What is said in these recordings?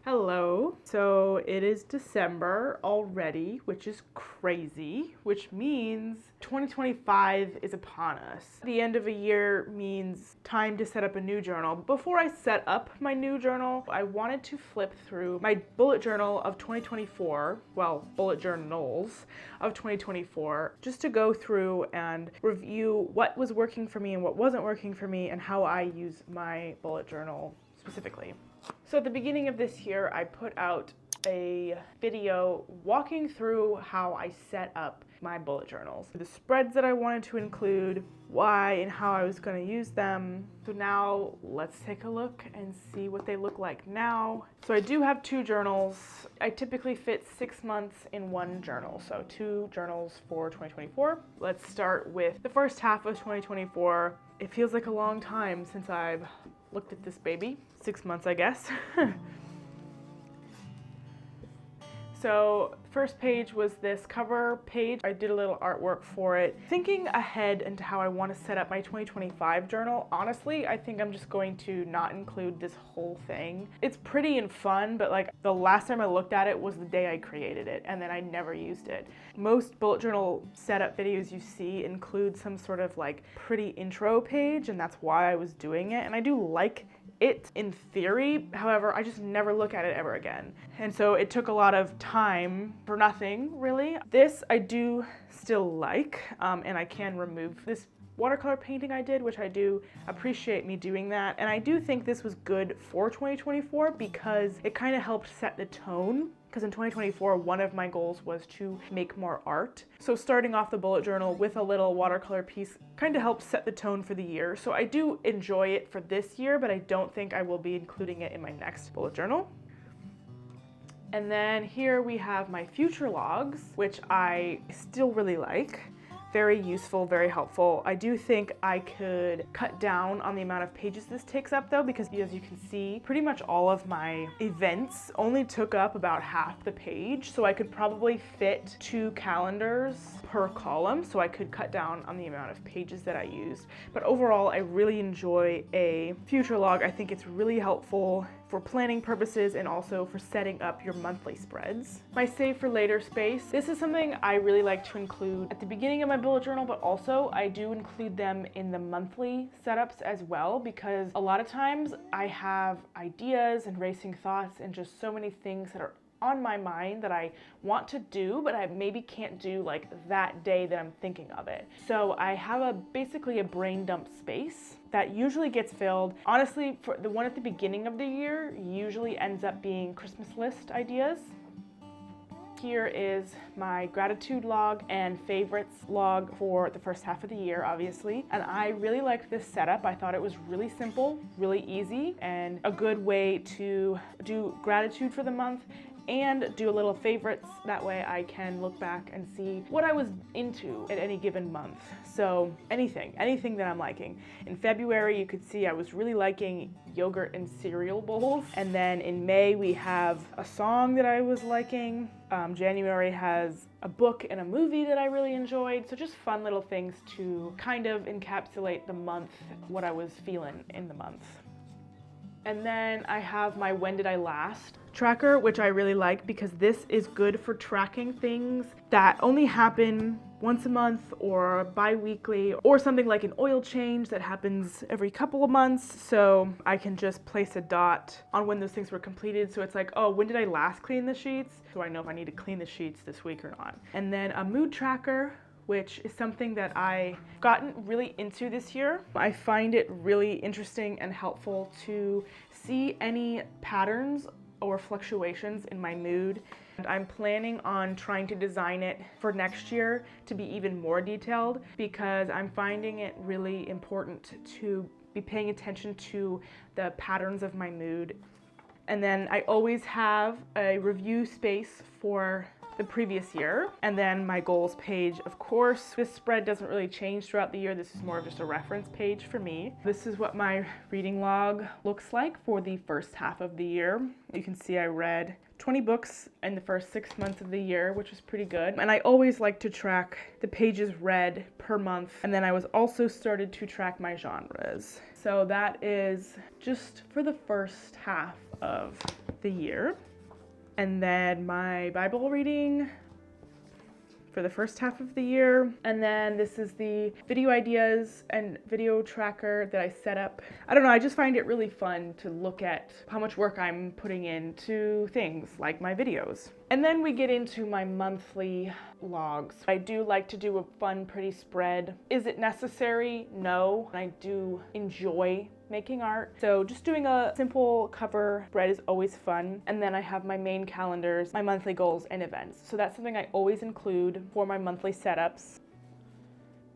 Hello. So it is December already, which is crazy, which means 2025 is upon us. The end of a year means time to set up a new journal. Before I set up my new journal, I wanted to flip through my bullet journal of 2024, well, bullet journals of 2024, just to go through and review what was working for me and what wasn't working for me and how I use my bullet journal specifically. So at the beginning of this year, I put out a video walking through how I set up my bullet journals, the spreads that I wanted to include, why and how I was going to use them. So now let's take a look and see what they look like now. So I do have two journals. I typically fit 6 months in one journal, so 2 journals for 2024. Let's start with the first half of 2024. It feels like a long time since I've looked at this baby. 6 months, I guess. So first page was this cover page. I did a little artwork for it. Thinking ahead into how I want to set up my 2025 journal, honestly, I think I'm just going to not include this whole thing. It's pretty and fun, but like the last time I looked at it was the day I created it, and then I never used it. Most bullet journal setup videos you see include some sort of like pretty intro page, and that's why I was doing it. And I do like it in theory, however, I just never look at it ever again. And so it took a lot of time for nothing, really. This I do still like, and I can remove this watercolor painting I did, which I do appreciate me doing that. And I do think this was good for 2024 because it kind of helped set the tone. Because in 2024, one of my goals was to make more art. So starting off the bullet journal with a little watercolor piece kind of helps set the tone for the year. So I do enjoy it for this year, but I don't think I will be including it in my next bullet journal. And then here we have my future logs, which I still really like. Very useful, very helpful. I do think I could cut down on the amount of pages this takes up though, because as you can see, pretty much all of my events only took up about half the page. So I could probably fit 2 calendars per column, so I could cut down on the amount of pages that I used. But overall, I really enjoy a future log. I think it's really helpful for planning purposes and also for setting up your monthly spreads. My save for later space. This is something I really like to include at the beginning of my bullet journal, but also I do include them in the monthly setups as well, because a lot of times I have ideas and racing thoughts and just so many things that are on my mind that I want to do, but I maybe can't do like that day that I'm thinking of it. So I have basically a brain dump space that usually gets filled. Honestly, for the one at the beginning of the year usually ends up being Christmas list ideas. Here is my gratitude log and favorites log for the first half of the year, obviously. And I really liked this setup. I thought it was really simple, really easy, and a good way to do gratitude for the month and do a little favorites. That way I can look back and see what I was into at any given month. So anything that I'm liking. In February, you could see I was really liking yogurt and cereal bowls. And then in May, we have a song that I was liking. January has a book and a movie that I really enjoyed. So just fun little things to kind of encapsulate the month, what I was feeling in the month. And then I have my When Did I Last tracker, which I really like because this is good for tracking things that only happen once a month or bi-weekly, or something like an oil change that happens every couple of months. So I can just place a dot on when those things were completed. So it's like, oh, when did I last clean the sheets? So I know if I need to clean the sheets this week or not. And then a mood tracker, which is something that I've gotten really into this year. I find it really interesting and helpful to see any patterns or fluctuations in my mood. And I'm planning on trying to design it for next year to be even more detailed, because I'm finding it really important to be paying attention to the patterns of my mood. And then I always have a review space for the previous year, and then my goals page. Of course, this spread doesn't really change throughout the year. This is more of just a reference page for me. This is what my reading log looks like for the first half of the year. You can see I read 20 books in the first 6 months of the year, which was pretty good. And I always like to track the pages read per month. And then I was also started to track my genres. So that is just for the first half of the year. And then my Bible reading for the first half of the year. And then this is the video ideas and video tracker that I set up. I don't know, I just find it really fun to look at how much work I'm putting into things like my videos. And then we get into my monthly logs. I do like to do a fun, pretty spread. Is it necessary? No. I do enjoy making art. So just doing a simple cover spread is always fun. And then I have my main calendars, my monthly goals and events. So that's something I always include for my monthly setups.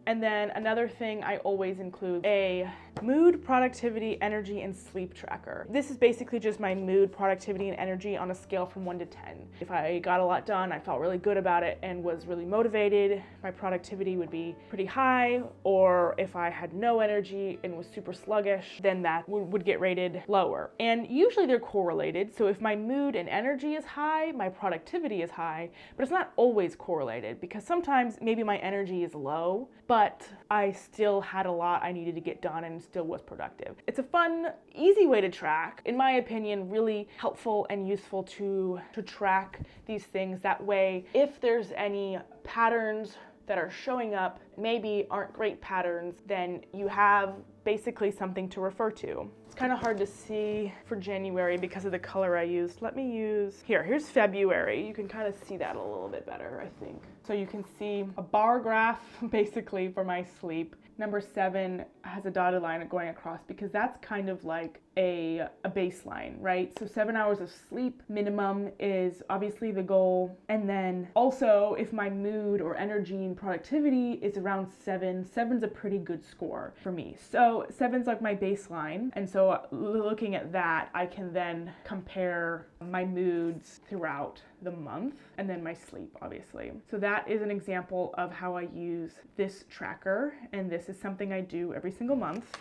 And then another thing I always include a mood, productivity, energy, and sleep tracker. This is basically just my mood, productivity, and energy on a scale from 1 to 10. If I got a lot done, I felt really good about it and was really motivated, my productivity would be pretty high, or if I had no energy and was super sluggish, then that would get rated lower. And usually they're correlated, so if my mood and energy is high, my productivity is high, but it's not always correlated because sometimes maybe my energy is low, but I still had a lot I needed to get done and still was productive. It's a fun, easy way to track. In my opinion, really helpful and useful to track these things. That way, if there's any patterns that are showing up, maybe aren't great patterns, then you have basically something to refer to. It's kind of hard to see for January because of the color I used. Let me use, here's February. You can kind of see that a little bit better, I think. So you can see a bar graph basically for my sleep. Number 7 has a dotted line going across because that's kind of like a baseline, right? So 7 hours of sleep minimum is obviously the goal. And then also if my mood or energy and productivity is around 7, 7's a pretty good score for me. So 7's like my baseline. And so looking at that, I can then compare my moods throughout the month and then my sleep, obviously. So that is an example of how I use this tracker. And this is something I do every single month.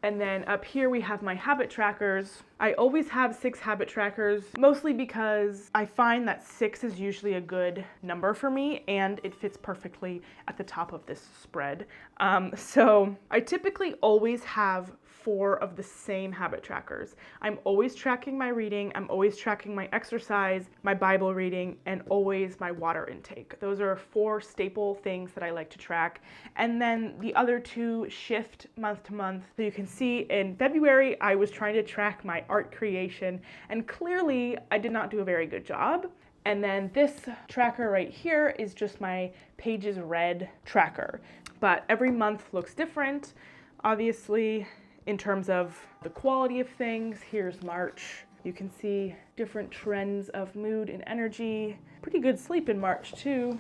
And then up here we have my habit trackers. I always have 6 habit trackers, mostly because I find that 6 is usually a good number for me and it fits perfectly at the top of this spread. So I typically always have 4 of the same habit trackers. I'm always tracking my reading, I'm always tracking my exercise, my Bible reading, and always my water intake. Those are 4 staple things that I like to track. And then the other 2 shift month to month. So you can see in February, I was trying to track my art creation, and clearly I did not do a very good job. And then this tracker right here is just my pages read tracker. But every month looks different, obviously, in terms of the quality of things. Here's March. You can see different trends of mood and energy. Pretty good sleep in March too.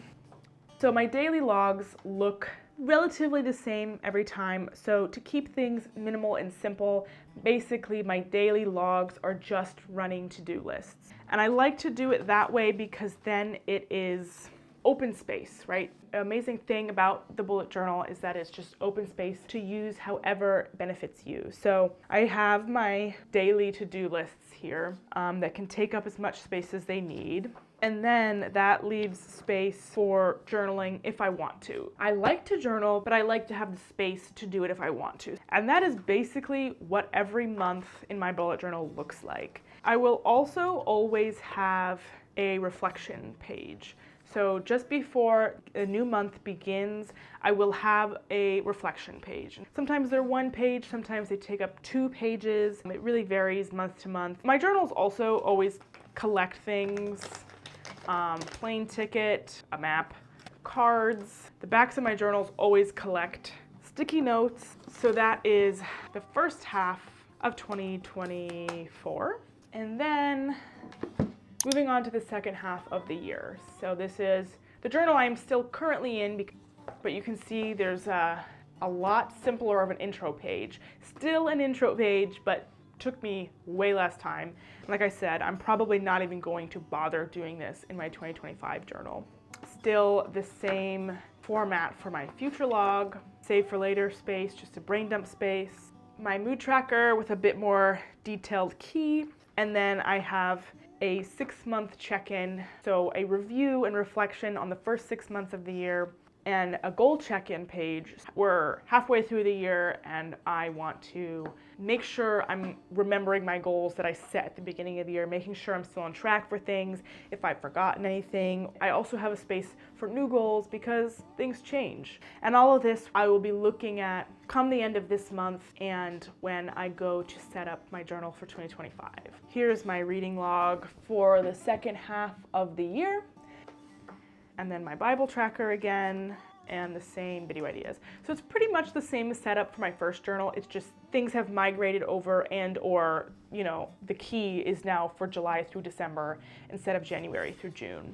So my daily logs look relatively the same every time. So to keep things minimal and simple, basically my daily logs are just running to-do lists. And I like to do it that way because then it is open space, right? The amazing thing about the bullet journal is that it's just open space to use however benefits you. So I have my daily to-do lists here that can take up as much space as they need. And then that leaves space for journaling if I want to. I like to journal, but I like to have the space to do it if I want to. And that is basically what every month in my bullet journal looks like. I will also always have a reflection page. So just before a new month begins, I will have a reflection page. Sometimes they're 1 page, sometimes they take up 2 pages. It really varies month to month. My journals also always collect things, plane ticket, a map, cards. The backs of my journals always collect sticky notes. So that is the first half of 2024. And then moving on to the second half of the year. So this is the journal I'm still currently in, but you can see there's a lot simpler of an intro page. Still an intro page, but took me way less time. And like I said, I'm probably not even going to bother doing this in my 2025 journal. Still the same format for my future log, save for later space, just a brain dump space. My mood tracker with a bit more detailed key. And then I have a 6-month check-in, so a review and reflection on the first 6 months of the year, and a goal check-in page. We're halfway through the year and I want to make sure I'm remembering my goals that I set at the beginning of the year, making sure I'm still on track for things, if I've forgotten anything. I also have a space for new goals because things change. And all of this I will be looking at come the end of this month and when I go to set up my journal for 2025. Here's my reading log for the second half of the year. And then my Bible tracker again, and the same video ideas. So it's pretty much the same setup for my first journal. It's just things have migrated over and or, the key is now for July through December instead of January through June.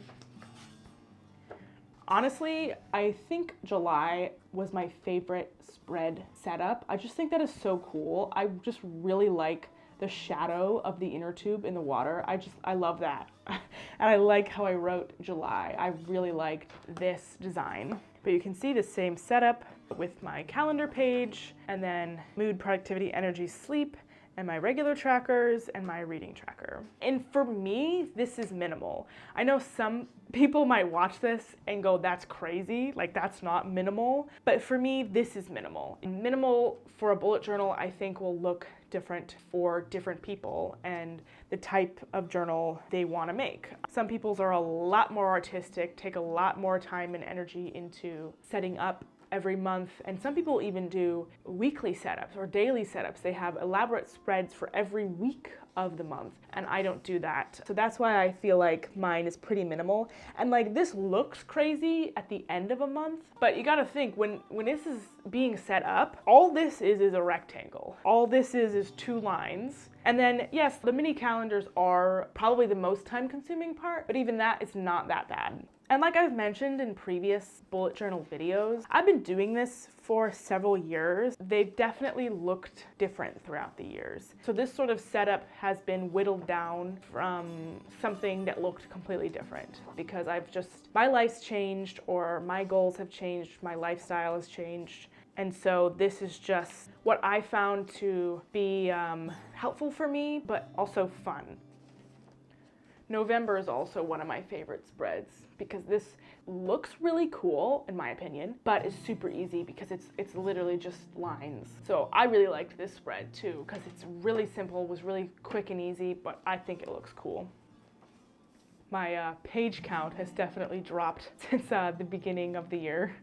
Honestly, I think July was my favorite spread setup. I just think that is so cool. I just really like the shadow of the inner tube in the water. I love that. And I like how I wrote July. I really liked this design. But you can see the same setup with my calendar page and then mood, productivity, energy, sleep, and my regular trackers and my reading tracker. And for me, this is minimal. I know some people might watch this and go, that's crazy, like that's not minimal. But for me, this is minimal. And minimal for a bullet journal, I think will look different for different people and the type of journal they want to make. Some people's are a lot more artistic, take a lot more time and energy into setting up every month, and some people even do weekly setups or daily setups. They have elaborate spreads for every week of the month, and I don't do that. So that's why I feel like mine is pretty minimal. And like this looks crazy at the end of a month, but you gotta think when this is being set up, all this is a rectangle. All this is 2 lines. And then yes, the mini calendars are probably the most time consuming part, but even that is not that bad. And like I've mentioned in previous bullet journal videos, I've been doing this for several years. They've definitely looked different throughout the years. So this sort of setup has been whittled down from something that looked completely different because my life's changed or my goals have changed, my lifestyle has changed. And so this is just what I found to be helpful for me, but also fun. November is also one of my favorite spreads because this looks really cool in my opinion, but it's super easy because it's literally just lines. So I really liked this spread too because it's really simple, was really quick and easy, but I think it looks cool. My page count has definitely dropped since the beginning of the year.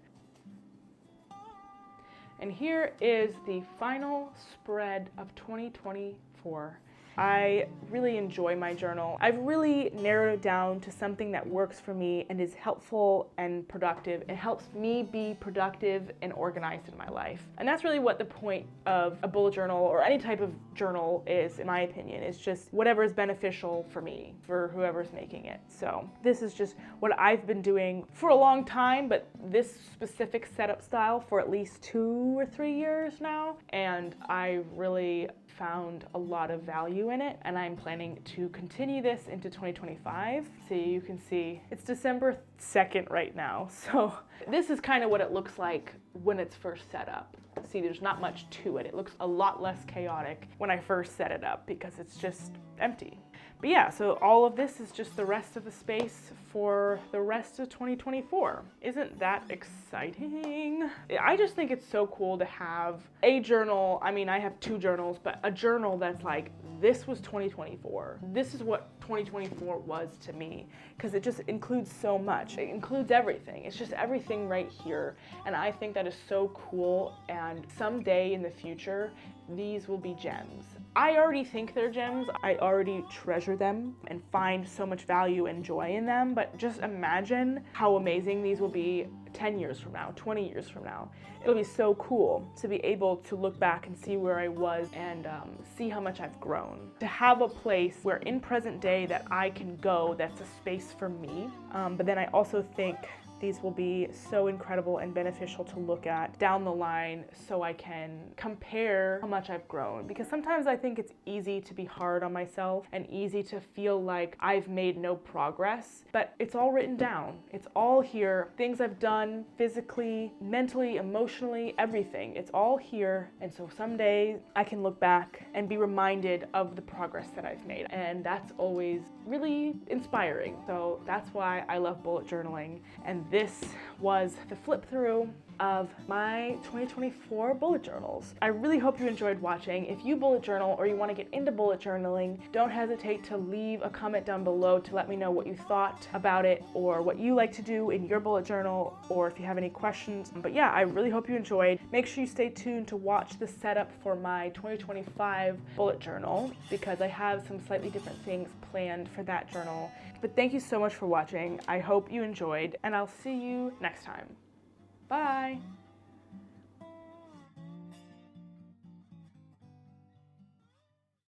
And here is the final spread of 2024. I really enjoy my journal. I've really narrowed it down to something that works for me and is helpful and productive. It helps me be productive and organized in my life. And that's really what the point of a bullet journal or any type of journal is, in my opinion. It's just whatever is beneficial for me, for whoever's making it. So this is just what I've been doing for a long time, but this specific setup style for at least 2 or 3 years now. And I really found a lot of value in it, and I'm planning to continue this into 2025. So you can see it's December 2nd right now. So this is kind of what it looks like when it's first set up. See, there's not much to it. It looks a lot less chaotic when I first set it up because it's just empty. But yeah, so all of this is just the rest of the space for the rest of 2024. Isn't that exciting? I just think it's so cool to have a journal. I mean, I have 2 journals, but a journal that's like, this was 2024. This is what 2024 was to me, because it just includes so much. It includes everything. It's just everything right here. And I think that is so cool. And someday in the future, these will be gems. I already think they're gems. I already treasure them and find so much value and joy in them, but just imagine how amazing these will be 10 years from now, 20 years from now. It'll be so cool to be able to look back and see where I was and see how much I've grown. To have a place where in present day that I can go, that's a space for me. But then I also think these will be so incredible and beneficial to look at down the line so I can compare how much I've grown. Because sometimes I think it's easy to be hard on myself and easy to feel like I've made no progress, but it's all written down. It's all here. Things I've done physically, mentally, emotionally, everything. It's all here. And so someday I can look back and be reminded of the progress that I've made. And that's always really inspiring. So that's why I love bullet journaling. And this was the flip through of my 2024 bullet journals. I really hope you enjoyed watching. If you bullet journal or you want to get into bullet journaling, don't hesitate to leave a comment down below to let me know what you thought about it or what you like to do in your bullet journal, or if you have any questions. But yeah, I really hope you enjoyed. Make sure you stay tuned to watch the setup for my 2025 bullet journal, because I have some slightly different things planned for that journal. But thank you so much for watching. I hope you enjoyed, and I'll see you next time. Bye.